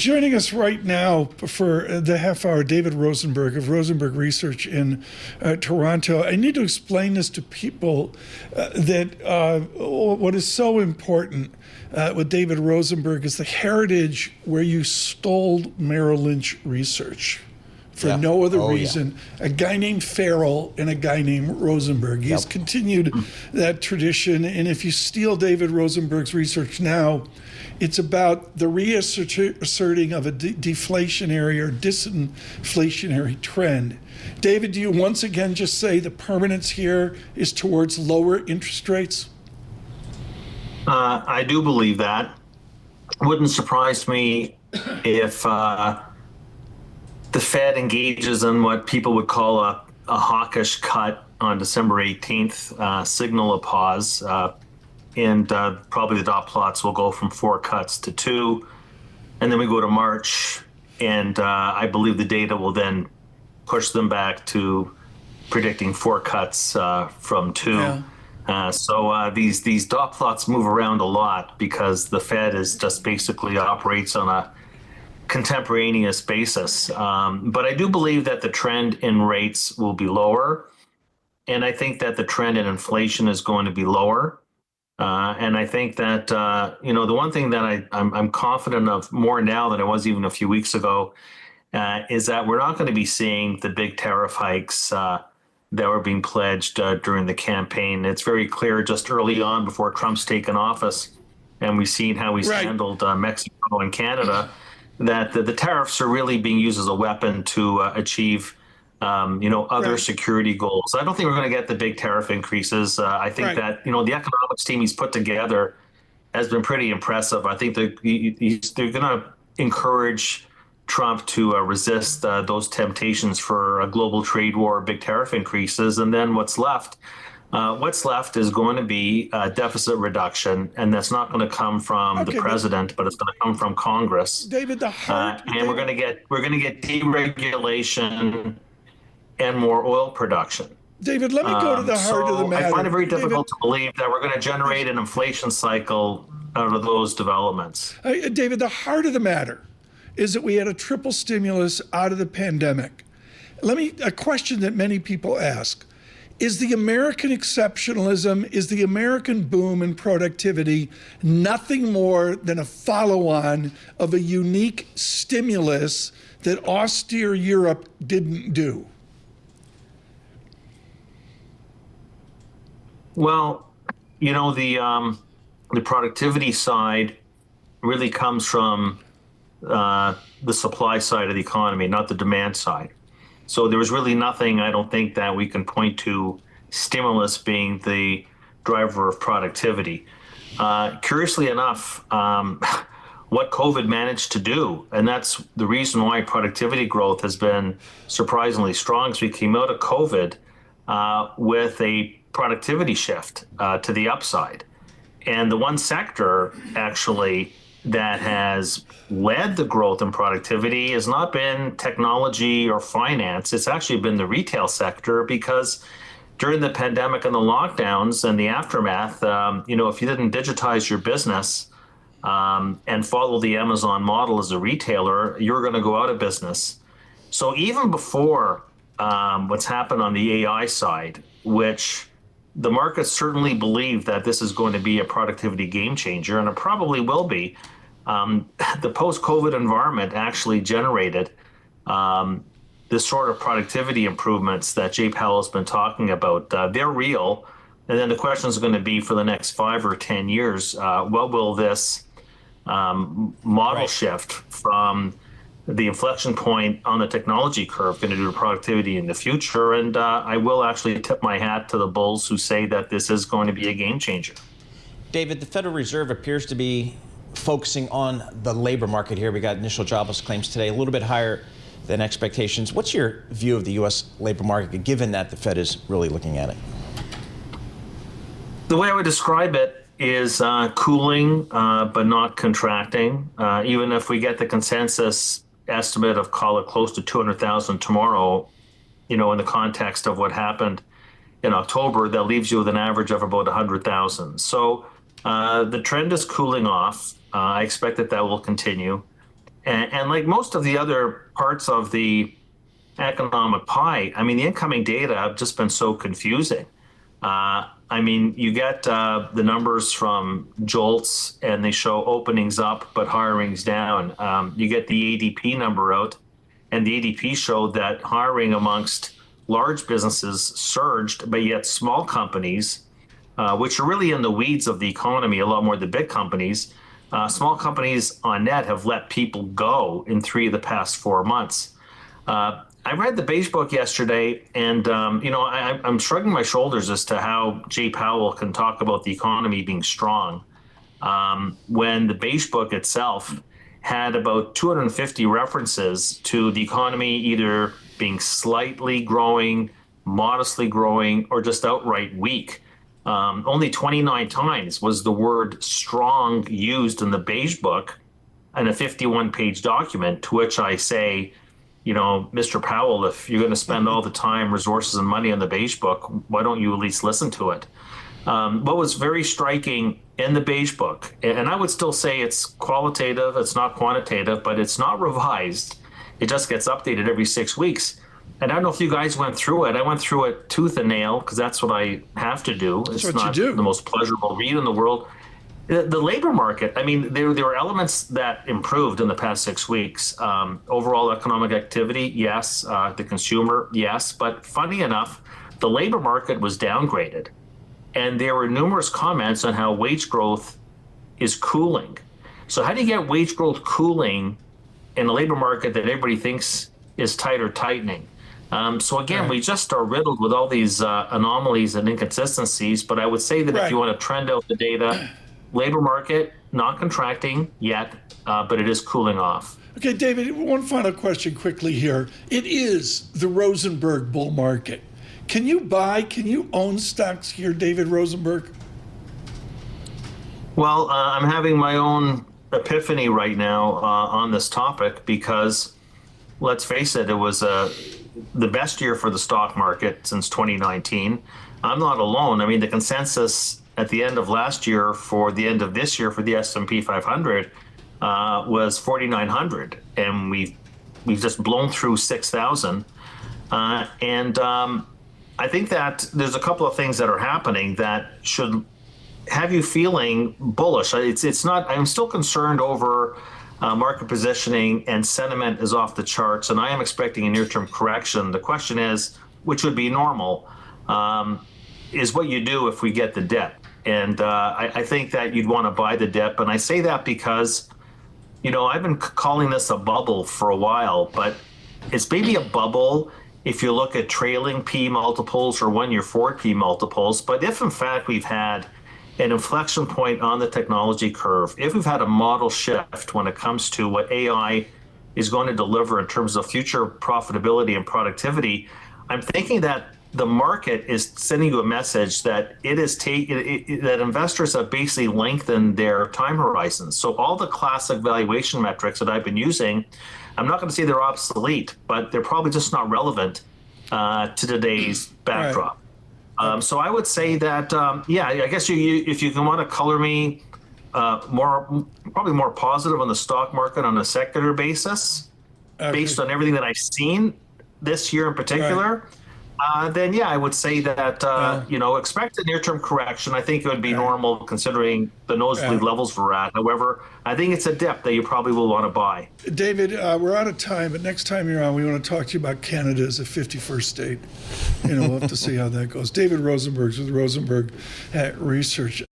Joining us right now for the half hour, David Rosenberg of Rosenberg Research in Toronto. I need to explain this to people that what is so important with David Rosenberg is the heritage where you stole Merrill Lynch research for no other reason. A guy named Farrell and a guy named Rosenberg. He's continued that tradition. And if you steal David Rosenberg's research now, it's about the reasserting of a deflationary or disinflationary trend. David, do you once again just say the permanence here is towards lower interest rates? I do believe that. Wouldn't surprise me if the Fed engages in what people would call a hawkish cut on December 18th, signal a pause. And probably the dot plots will go from 4 cuts to 2. And then we go to March, and I believe the data will then push them back to predicting 4 cuts from 2. So these dot plots move around a lot because the Fed is just basically operates on a contemporaneous basis. But I do believe that the trend in rates will be lower. And I think that the trend in inflation is going to be lower. And I think that, the one thing that I'm confident of more now than I was even a few weeks ago is that we're not going to be seeing the big tariff hikes that were being pledged during the campaign. It's very clear just early on before Trump's taken office, and we've seen how he's handled Mexico and Canada, that the tariffs are really being used as a weapon to achieve other security goals. I don't think we're going to get the big tariff increases. I think that, the economics team he's put together has been pretty impressive. I think they're going to encourage Trump to resist those temptations for a global trade war, big tariff increases. And then what's left is going to be deficit reduction. And that's not going to come from the president, but it's going to come from Congress. David, we're going to get deregulation and more oil production. David, let me go to the heart of the matter. I find it very difficult to believe that we're going to generate an inflation cycle out of those developments. David, the heart of the matter is that we had a triple stimulus out of the pandemic. A question that many people ask, is the American exceptionalism, is the American boom in productivity nothing more than a follow-on of a unique stimulus that austere Europe didn't do? Well, the productivity side really comes from the supply side of the economy, not the demand side. So there was really nothing, I don't think, that we can point to stimulus being the driver of productivity. Curiously enough, what COVID managed to do, and that's the reason why productivity growth has been surprisingly strong, is we came out of COVID with a productivity shift to the upside. And the one sector actually that has led the growth in productivity has not been technology or finance. It's actually been the retail sector, because during the pandemic and the lockdowns and the aftermath, if you didn't digitize your business and follow the Amazon model as a retailer, you were going to go out of business. So even before what's happened on the AI side, which the market certainly believed that this is going to be a productivity game changer, and it probably will be. The post-COVID environment actually generated this sort of productivity improvements that Jay Powell has been talking about. They're real. And then the question is going to be, for the next 5 or 10 years, what will this model shift from the inflection point on the technology curve going to do to productivity in the future? And I will actually tip my hat to the bulls who say that this is going to be a game changer. David, the Federal Reserve appears to be focusing on the labor market here. We got initial jobless claims today, a little bit higher than expectations. What's your view of the U.S. labor market, given that the Fed is really looking at it? The way I would describe it is cooling, but not contracting. Even if we get the consensus estimate of, call it, close to 200,000 tomorrow, in the context of what happened in October, that leaves you with an average of about 100,000. So the trend is cooling off. I expect that will continue. And like most of the other parts of the economic pie, I mean, the incoming data have just been so confusing. I mean, you get the numbers from JOLTS, and they show openings up, but hiring's down. You get the ADP number out, and the ADP showed that hiring amongst large businesses surged, but yet small companies, which are really in the weeds of the economy a lot more than big companies, small companies on net have let people go in 3 of the past 4 months. I read the Beige Book yesterday, and I'm shrugging my shoulders as to how Jay Powell can talk about the economy being strong when the Beige Book itself had about 250 references to the economy either being slightly growing, modestly growing, or just outright weak. Only 29 times was the word strong used in the Beige Book in a 51-page document, to which I say, Mr. Powell, if you're going to spend all the time, resources, and money on the Beige Book, why don't you at least listen to it? What was very striking in the Beige Book, and I would still say it's qualitative, it's not quantitative, but it's not revised. It just gets updated every 6 weeks. And I don't know if you guys went through it. I went through it tooth and nail because that's what I have to do. It's not the most pleasurable read in the world. The labor market, I mean, there were elements that improved in the past 6 weeks. Overall economic activity, yes. The consumer, yes. But funny enough, the labor market was downgraded. And there were numerous comments on how wage growth is cooling. So how do you get wage growth cooling in a labor market that everybody thinks is tight or tightening? So again, we just are riddled with all these anomalies and inconsistencies. But I would say that if you want to trend out the data, labor market, not contracting yet, but it is cooling off. Okay, David, one final question quickly here. It is the Rosenberg bull market. Can you own stocks here, David Rosenberg? Well, I'm having my own epiphany right now on this topic because, let's face it, it was the best year for the stock market since 2019. I'm not alone. I mean, the consensus at the end of last year for the end of this year for the S&P 500 was 4,900, and we've just blown through 6,000. I think that there's a couple of things that are happening that should have you feeling bullish. It's not. I'm still concerned over market positioning, and sentiment is off the charts, and I am expecting a near-term correction. The question is, which would be normal, is what you do if we get the dip. And I think that you'd want to buy the dip. And I say that because, I've been calling this a bubble for a while, but it's maybe a bubble if you look at trailing P multiples or 1-year forward P multiples. But if in fact we've had an inflection point on the technology curve, if we've had a model shift when it comes to what AI is going to deliver in terms of future profitability and productivity, I'm thinking that the market is sending you a message that that investors have basically lengthened their time horizons. So all the classic valuation metrics that I've been using, I'm not going to say they're obsolete, but they're probably just not relevant to today's backdrop. Right. So I would say that, I guess if you can want to color me probably more positive on the stock market on a secular basis, based on everything that I've seen this year in particular. Then I would say that expect a near-term correction. I think it would be normal considering the nosebleed levels we're at. However, I think it's a dip that you probably will want to buy. David, we're out of time, but next time you're on, we want to talk to you about Canada as a 51st state. We'll have to see how that goes. David Rosenberg with Rosenberg Research.